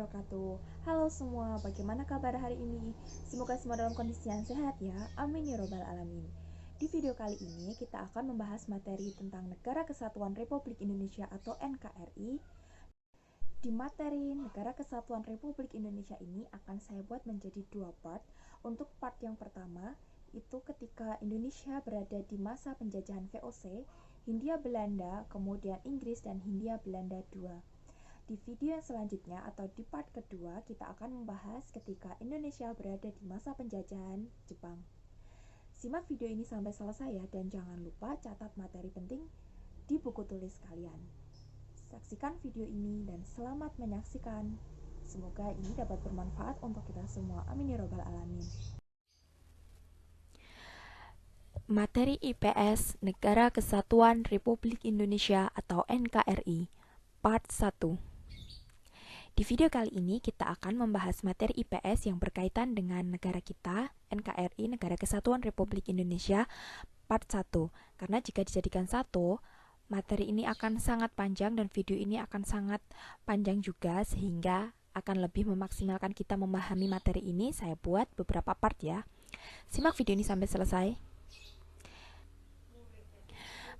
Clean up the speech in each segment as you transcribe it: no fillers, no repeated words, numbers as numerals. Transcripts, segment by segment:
wabarakatuh. Halo semua, bagaimana kabar hari ini? Semoga semua dalam kondisi yang sehat ya. Amin ya robbal alamin. Di video kali ini kita akan membahas materi tentang Negara Kesatuan Republik Indonesia atau NKRI. Di materi Negara Kesatuan Republik Indonesia ini akan saya buat menjadi dua part. Untuk part yang pertama, itu ketika Indonesia berada di masa penjajahan VOC, Hindia Belanda, kemudian Inggris dan Hindia Belanda II. Di video yang selanjutnya atau di part kedua, kita akan membahas ketika Indonesia berada di masa penjajahan Jepang. Simak video ini sampai selesai ya, dan jangan lupa catat materi penting di buku tulis kalian. Saksikan video ini dan selamat menyaksikan. Semoga ini dapat bermanfaat untuk kita semua. Amin ya robbal alamin. Materi IPS Negara Kesatuan Republik Indonesia atau NKRI Part 1. Di video kali ini kita akan membahas materi IPS yang berkaitan dengan negara kita, NKRI, Negara Kesatuan Republik Indonesia, Part 1. Karena jika dijadikan satu, materi ini akan sangat panjang dan video ini akan sangat panjang juga, sehingga akan lebih memaksimalkan kita memahami materi ini. Saya buat beberapa part ya. Simak video ini sampai selesai.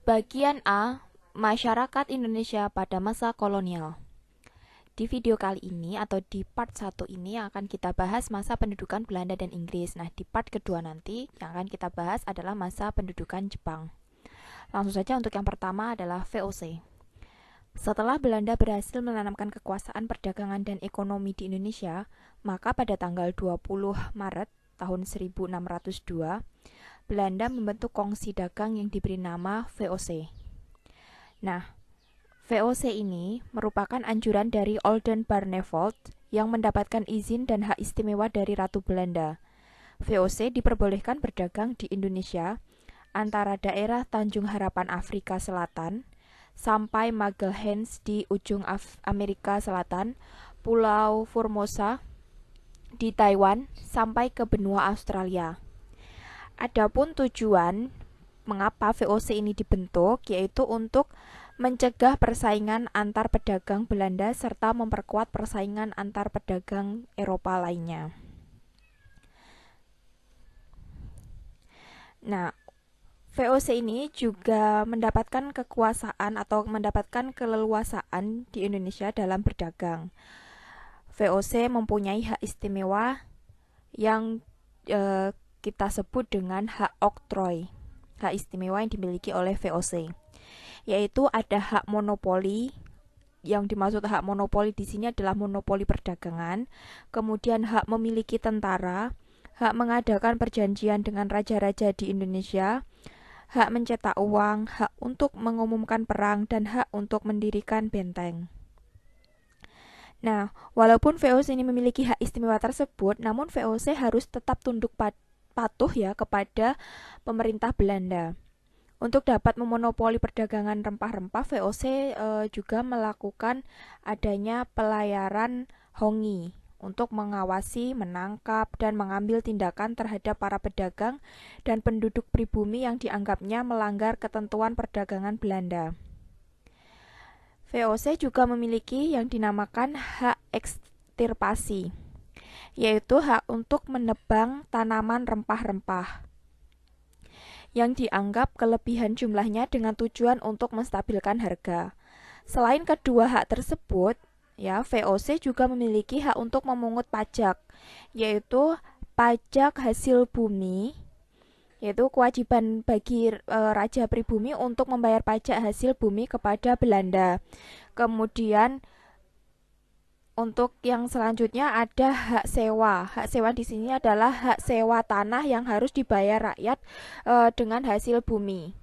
Bagian A, Masyarakat Indonesia pada masa kolonial. Di video kali ini atau di part 1 ini akan kita bahas masa pendudukan Belanda dan Inggris. Nah, di part kedua nanti yang akan kita bahas adalah masa pendudukan Jepang. Langsung saja untuk yang pertama adalah VOC. Setelah Belanda berhasil menanamkan kekuasaan perdagangan dan ekonomi di Indonesia, maka pada tanggal 20 Maret tahun 1602, Belanda membentuk kongsi dagang yang diberi nama VOC. Nah, VOC ini merupakan anjuran dari Oldenbarneveldt yang mendapatkan izin dan hak istimewa dari Ratu Belanda. VOC diperbolehkan berdagang di Indonesia antara daerah Tanjung Harapan Afrika Selatan sampai Magelhaens di ujung Amerika Selatan, Pulau Formosa di Taiwan sampai ke benua Australia. Adapun tujuan mengapa VOC ini dibentuk yaitu untuk mencegah persaingan antar pedagang Belanda serta memperkuat persaingan antar pedagang Eropa lainnya. Nah, VOC ini juga mendapatkan kekuasaan atau mendapatkan keleluasaan di Indonesia dalam berdagang. VOC mempunyai hak istimewa yang kita sebut dengan hak oktroi, hak istimewa yang dimiliki oleh VOC. Yaitu ada hak monopoli. Yang dimaksud hak monopoli di sini adalah monopoli perdagangan, kemudian hak memiliki tentara, hak mengadakan perjanjian dengan raja-raja di Indonesia, hak mencetak uang, hak untuk mengumumkan perang, dan hak untuk mendirikan benteng. Nah, walaupun VOC ini memiliki hak istimewa tersebut, namun VOC harus tetap tunduk patuh ya kepada pemerintah Belanda. Untuk dapat memonopoli perdagangan rempah-rempah, VOC juga melakukan adanya pelayaran hongi untuk mengawasi, menangkap, dan mengambil tindakan terhadap para pedagang dan penduduk pribumi yang dianggapnya melanggar ketentuan perdagangan Belanda. VOC juga memiliki yang dinamakan hak ekstirpasi, yaitu hak untuk menebang tanaman rempah-rempah yang dianggap kelebihan jumlahnya dengan tujuan untuk menstabilkan harga. Selain kedua hak tersebut, ya, VOC juga memiliki hak untuk memungut pajak, yaitu pajak hasil bumi, yaitu kewajiban bagi raja pribumi untuk membayar pajak hasil bumi kepada Belanda. Kemudian untuk yang selanjutnya ada hak sewa. Hak sewa di sini adalah hak sewa tanah yang harus dibayar rakyat dengan hasil bumi.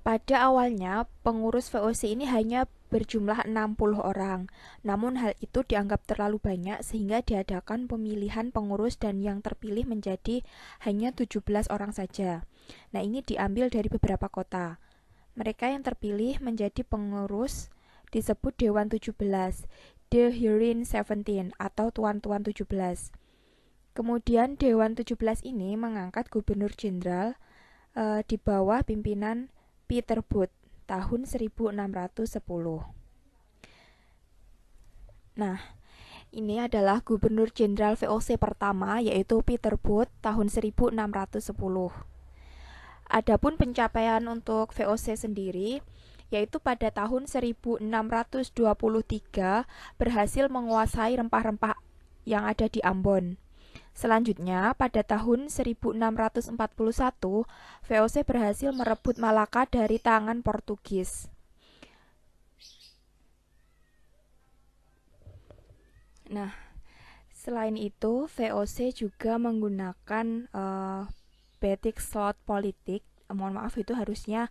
Pada awalnya, pengurus VOC ini hanya berjumlah 60 orang. Namun hal itu dianggap terlalu banyak sehingga diadakan pemilihan pengurus dan yang terpilih menjadi hanya 17 orang saja. Nah, ini diambil dari beberapa kota. Mereka yang terpilih menjadi pengurus disebut Dewan 17, The Hearing 17 atau Tuan-Tuan 17. Kemudian Dewan 17 ini mengangkat Gubernur Jenderal di bawah pimpinan Peter Booth tahun 1610. Nah, ini adalah Gubernur Jenderal VOC pertama, yaitu Pieter Both tahun 1610. Adapun pencapaian untuk VOC sendiri, yaitu pada tahun 1623 berhasil menguasai rempah-rempah yang ada di Ambon. Selanjutnya, pada tahun 1641, VOC berhasil merebut Malaka dari tangan Portugis. Nah, selain itu, VOC juga menggunakan Batik slot politik, mohon maaf itu harusnya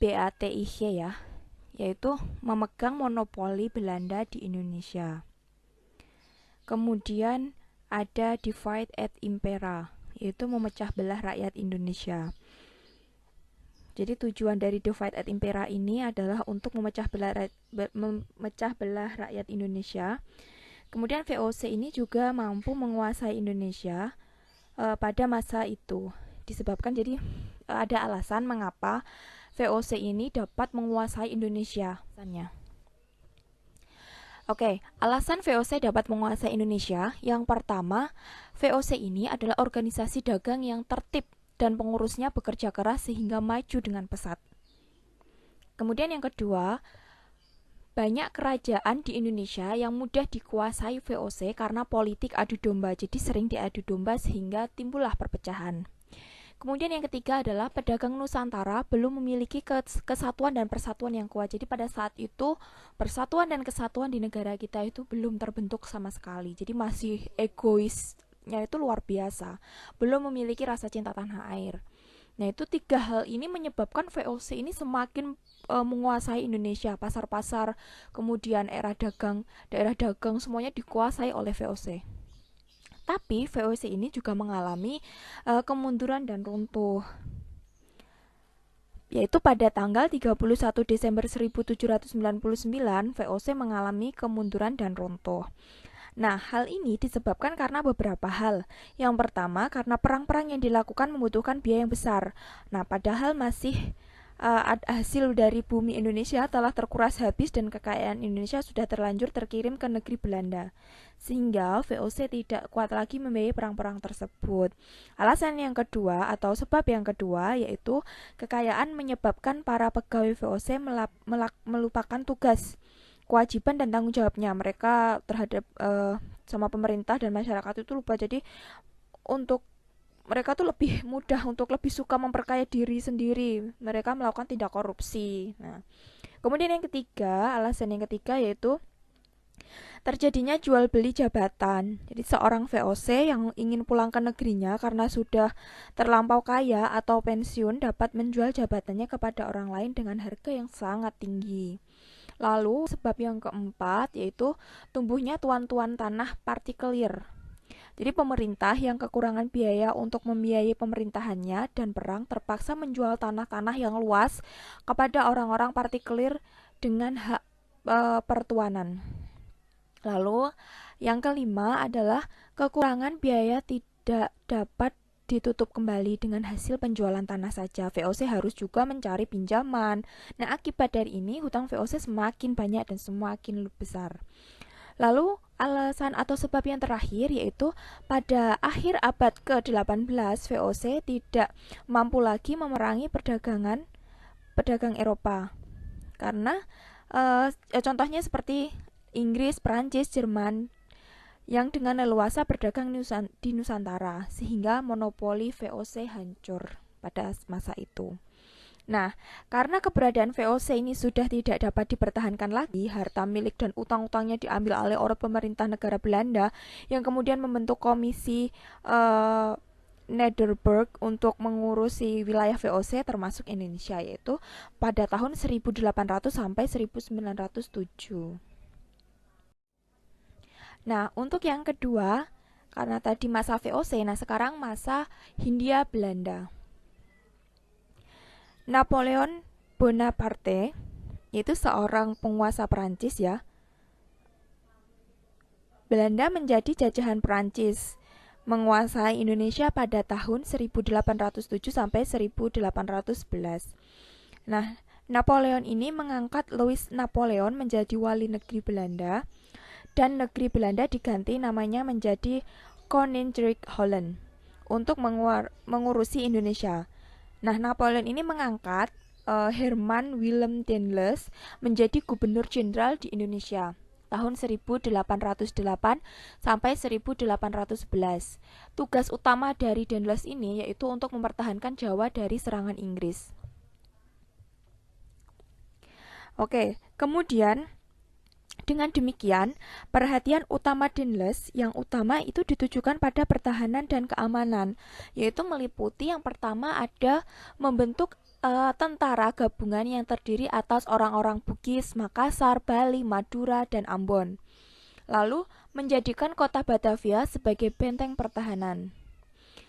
BATIG ya, yaitu memegang monopoli Belanda di Indonesia. Kemudian ada divide et impera, yaitu memecah belah rakyat Indonesia. Jadi tujuan dari divide et impera ini adalah untuk memecah belah rakyat Indonesia. Kemudian VOC ini juga mampu menguasai Indonesia pada masa itu. Disebabkan jadi ada alasan mengapa VOC ini dapat menguasai Indonesia. Oke, alasan VOC dapat menguasai Indonesia. Yang pertama, VOC ini adalah organisasi dagang yang tertib dan pengurusnya bekerja keras sehingga maju dengan pesat. Kemudian yang kedua, banyak kerajaan di Indonesia yang mudah dikuasai VOC karena politik adu domba, jadi sering diadu domba sehingga timbullah perpecahan. Kemudian yang ketiga adalah pedagang Nusantara belum memiliki kesatuan dan persatuan yang kuat. Jadi pada saat itu persatuan dan kesatuan di negara kita itu belum terbentuk sama sekali. Jadi masih egoisnya itu luar biasa, belum memiliki rasa cinta tanah air. Nah, itu tiga hal ini menyebabkan VOC ini semakin menguasai Indonesia, pasar-pasar, kemudian daerah dagang semuanya dikuasai oleh VOC. Tapi VOC ini juga mengalami kemunduran dan runtuh. Yaitu pada tanggal 31 Desember 1799, VOC mengalami kemunduran dan runtuh. Nah, hal ini disebabkan karena beberapa hal. Yang pertama, karena perang-perang yang dilakukan membutuhkan biaya yang besar. Nah, padahal masih hasil dari bumi Indonesia telah terkuras habis dan kekayaan Indonesia sudah terlanjur terkirim ke negeri Belanda. Sehingga VOC tidak kuat lagi membiayai perang-perang tersebut. Alasan yang kedua atau sebab yang kedua yaitu kekayaan menyebabkan para pegawai VOC melupakan tugas, kewajiban dan tanggung jawabnya mereka terhadap sama pemerintah dan masyarakat itu lupa. Jadi untuk mereka tuh lebih mudah untuk lebih suka memperkaya diri sendiri. Mereka melakukan tindak korupsi. Nah, kemudian yang ketiga, alasan yang ketiga yaitu terjadinya jual beli jabatan. Jadi seorang VOC yang ingin pulang ke negerinya karena sudah terlampau kaya atau pensiun dapat menjual jabatannya kepada orang lain dengan harga yang sangat tinggi. Lalu sebab yang keempat yaitu tumbuhnya tuan-tuan tanah partikelir. Jadi pemerintah yang kekurangan biaya untuk membiayai pemerintahannya dan perang terpaksa menjual tanah-tanah yang luas kepada orang-orang partikelir dengan hak pertuanan. Lalu yang kelima adalah kekurangan biaya tidak dapat ditutup kembali dengan hasil penjualan tanah saja. VOC harus juga mencari pinjaman. Nah, akibat dari ini hutang VOC semakin banyak dan semakin besar. Lalu alasan atau sebab yang terakhir yaitu pada akhir abad ke-18 VOC tidak mampu lagi memerangi pedagang Eropa. Karena contohnya seperti Inggris, Prancis, Jerman yang dengan leluasa berdagang di Nusantara sehingga monopoli VOC hancur pada masa itu. Nah, karena keberadaan VOC ini sudah tidak dapat dipertahankan lagi, harta milik dan utang-utangnya diambil alih oleh pemerintah negara Belanda yang kemudian membentuk komisi Nederburg untuk mengurusi wilayah VOC termasuk Indonesia, yaitu pada tahun 1800 sampai 1907. Nah, untuk yang kedua, karena tadi masa VOC, nah sekarang masa Hindia Belanda. Napoleon Bonaparte, yaitu seorang penguasa Perancis ya. Belanda menjadi jajahan Perancis, menguasai Indonesia pada tahun 1807 sampai 1811. Nah, Napoleon ini mengangkat Louis Napoleon menjadi wali negeri Belanda dan negeri Belanda diganti namanya menjadi Koninkrijk Holland untuk mengurusi Indonesia. Nah, Napoleon ini mengangkat Herman Willem Daendels menjadi gubernur jenderal di Indonesia tahun 1808 sampai 1811. Tugas utama dari Daendels ini yaitu untuk mempertahankan Jawa dari serangan Inggris. Oke, kemudian dengan demikian, perhatian utama Daendels yang utama itu ditujukan pada pertahanan dan keamanan, yaitu meliputi yang pertama ada membentuk tentara gabungan yang terdiri atas orang-orang Bugis, Makassar, Bali, Madura, dan Ambon. Lalu menjadikan kota Batavia sebagai benteng pertahanan.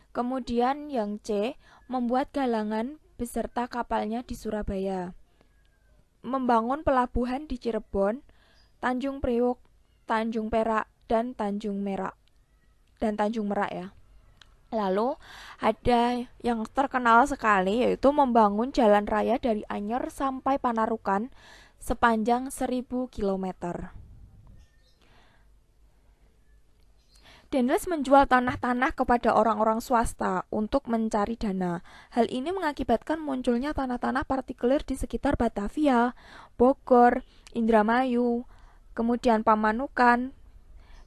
Kemudian yang C, membuat galangan beserta kapalnya di Surabaya. Membangun pelabuhan di Cirebon, Tanjung Priok, Tanjung Perak, dan Tanjung Merak ya. Lalu ada yang terkenal sekali yaitu membangun jalan raya dari Anyer sampai Panarukan sepanjang 1000 km. Daendels menjual tanah-tanah kepada orang-orang swasta untuk mencari dana. Hal ini mengakibatkan munculnya tanah-tanah partikuler di sekitar Batavia, Bogor, Indramayu, kemudian Pamanukan,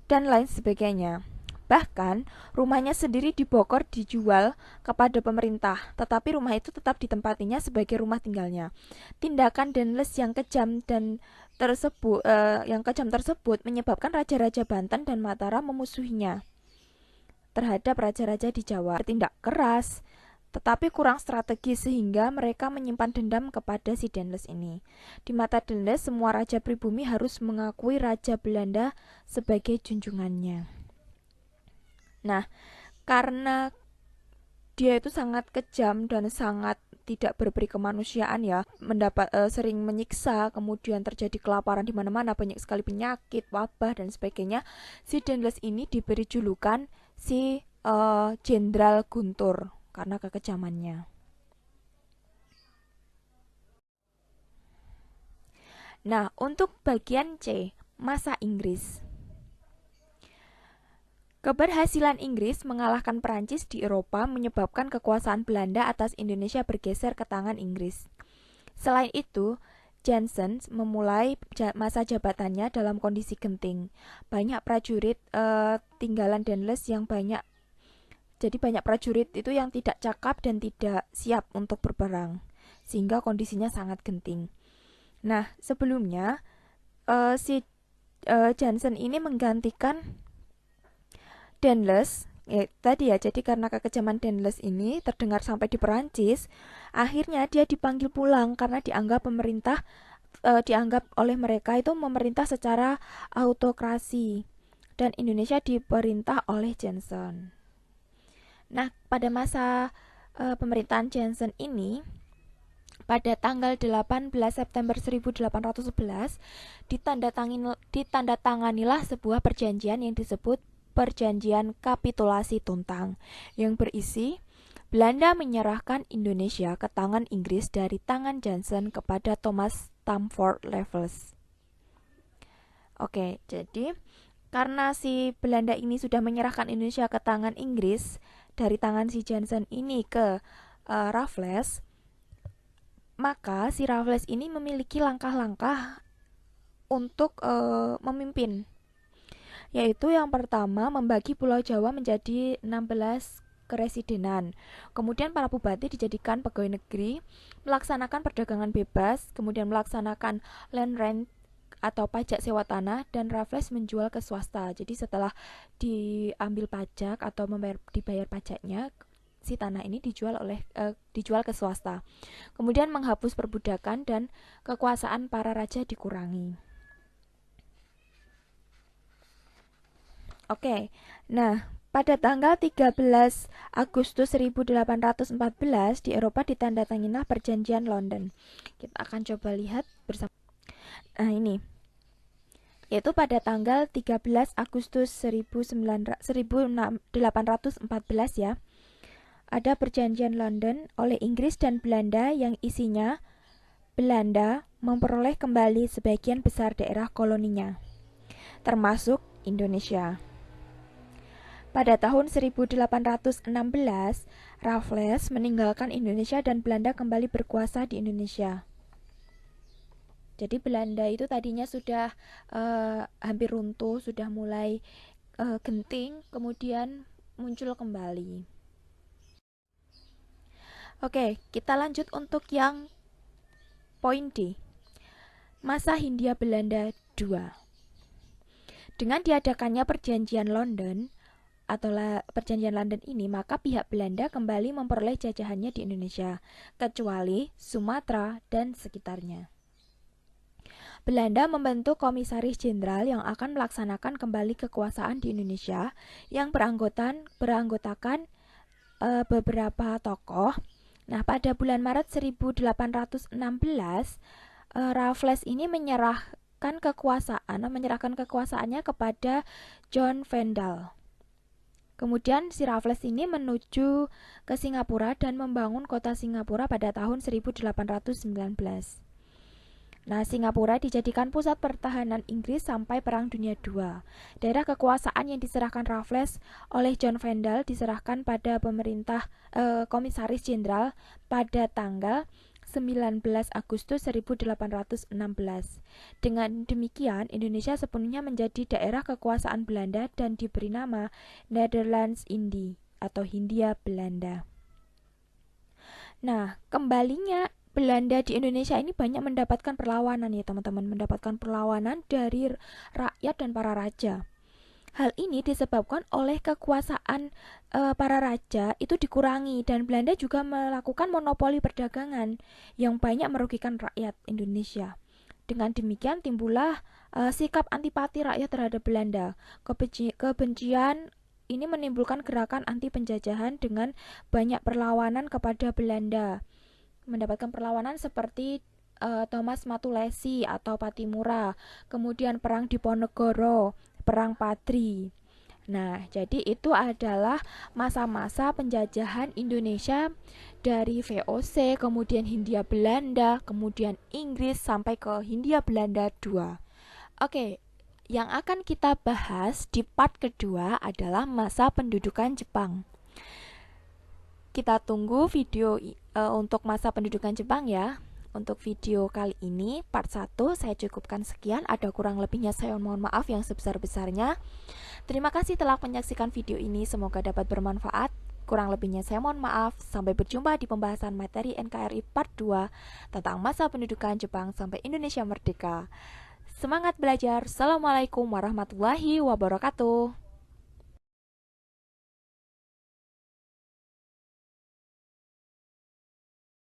dan lain sebagainya. Bahkan, rumahnya sendiri di Bogor dijual kepada pemerintah, tetapi rumah itu tetap ditempatinya sebagai rumah tinggalnya. Tindakan Daendels yang kejam tersebut menyebabkan raja-raja Banten dan Mataram memusuhinya terhadap raja-raja di Jawa. Bertindak keras, tetapi kurang strategis sehingga mereka menyimpan dendam kepada si Daendels ini. Di mata Daendels, semua raja pribumi harus mengakui raja Belanda sebagai junjungannya. Nah, karena dia itu sangat kejam dan sangat tidak berperi kemanusiaan ya, sering menyiksa, kemudian terjadi kelaparan di mana-mana, banyak sekali penyakit, wabah dan sebagainya. Si Daendels ini diberi julukan si Jenderal Guntur karena kekejamannya. Nah, untuk bagian C, masa Inggris. Keberhasilan Inggris mengalahkan Perancis di Eropa menyebabkan kekuasaan Belanda atas Indonesia bergeser ke tangan Inggris. Selain itu, Jansen memulai masa jabatannya dalam kondisi genting. Banyak prajurit tinggalan Daendels yang banyak. Jadi banyak prajurit itu yang tidak cakap dan tidak siap untuk berperang, sehingga kondisinya sangat genting. Nah, sebelumnya si Jansen ini menggantikan Daendels tadi ya, jadi karena kekejaman Daendels ini terdengar sampai di Perancis, akhirnya dia dipanggil pulang karena dianggap oleh mereka itu memerintah secara autokrasi dan Indonesia diperintah oleh Jansen. Nah, pada masa pemerintahan Jansen ini, pada tanggal 18 September 1811 ditandatanganilah sebuah perjanjian yang disebut Perjanjian Kapitulasi Tuntang yang berisi Belanda menyerahkan Indonesia ke tangan Inggris dari tangan Jansen kepada Thomas Stamford Raffles. Oke, jadi karena si Belanda ini sudah menyerahkan Indonesia ke tangan Inggris dari tangan si Jansen ini ke Raffles, maka si Raffles ini memiliki langkah-langkah untuk memimpin, yaitu yang pertama membagi Pulau Jawa menjadi 16 keresidenan. Kemudian para bupati dijadikan pegawai negeri, melaksanakan perdagangan bebas, kemudian melaksanakan land rent atau pajak sewa tanah, dan Raffles menjual ke swasta. Jadi setelah diambil pajak atau dibayar pajaknya, si tanah ini dijual ke swasta. Kemudian menghapus perbudakan dan kekuasaan para raja dikurangi. Oke, nah pada tanggal 13 Agustus 1814 di Eropa ditandatanganilah Perjanjian London. Kita akan coba lihat bersama. Nah ini, yaitu pada tanggal 13 Agustus 1814 ya, ada Perjanjian London oleh Inggris dan Belanda yang isinya Belanda memperoleh kembali sebagian besar daerah koloninya. termasuk Indonesia. Pada tahun 1816, Raffles meninggalkan Indonesia dan Belanda kembali berkuasa di Indonesia. Jadi Belanda itu tadinya sudah hampir runtuh, sudah mulai genting, kemudian muncul kembali. Oke, kita lanjut untuk yang poin D. Masa Hindia Belanda II. Dengan diadakannya Perjanjian London Perjanjian London ini, maka pihak Belanda kembali memperoleh jajahannya di Indonesia, kecuali Sumatera dan sekitarnya. Belanda membentuk komisaris jenderal yang akan melaksanakan kembali kekuasaan di Indonesia yang beranggotakan beberapa tokoh. Nah, pada bulan Maret 1816, Raffles ini menyerahkan kekuasaannya kepada John Vendel. Kemudian si Raffles ini menuju ke Singapura dan membangun kota Singapura pada tahun 1819. Nah, Singapura dijadikan pusat pertahanan Inggris sampai Perang Dunia II. Daerah kekuasaan yang diserahkan Raffles oleh John Vendel diserahkan pada pemerintah komisaris jenderal pada tanggal 19 Agustus 1816. Dengan demikian, Indonesia sepenuhnya menjadi daerah kekuasaan Belanda dan diberi nama Netherlands Indie atau Hindia Belanda. Nah, kembalinya Belanda di Indonesia ini banyak mendapatkan perlawanan ya teman-teman, mendapatkan perlawanan dari rakyat dan para raja. Hal ini disebabkan oleh kekuasaan para raja itu dikurangi dan Belanda juga melakukan monopoli perdagangan yang banyak merugikan rakyat Indonesia. Dengan demikian timbullah sikap antipati rakyat terhadap Belanda. Kebencian ini menimbulkan gerakan anti penjajahan dengan banyak perlawanan kepada Belanda. Mendapatkan perlawanan seperti Thomas Matulesi atau Patimura, kemudian perang Diponegoro, perang Padri. Nah, jadi itu adalah masa-masa penjajahan Indonesia dari VOC, kemudian Hindia Belanda, kemudian Inggris sampai ke Hindia Belanda II. Oke, yang akan kita bahas di part kedua adalah masa pendudukan Jepang. Kita tunggu video untuk masa pendudukan Jepang ya. Untuk video kali ini, part 1 saya cukupkan sekian. Ada kurang lebihnya saya mohon maaf yang sebesar-besarnya. Terima kasih telah menyaksikan video ini. Semoga dapat bermanfaat. Kurang lebihnya saya mohon maaf. Sampai berjumpa di pembahasan materi NKRI part 2 tentang masa pendudukan Jepang sampai Indonesia merdeka. Semangat belajar. Assalamualaikum warahmatullahi wabarakatuh.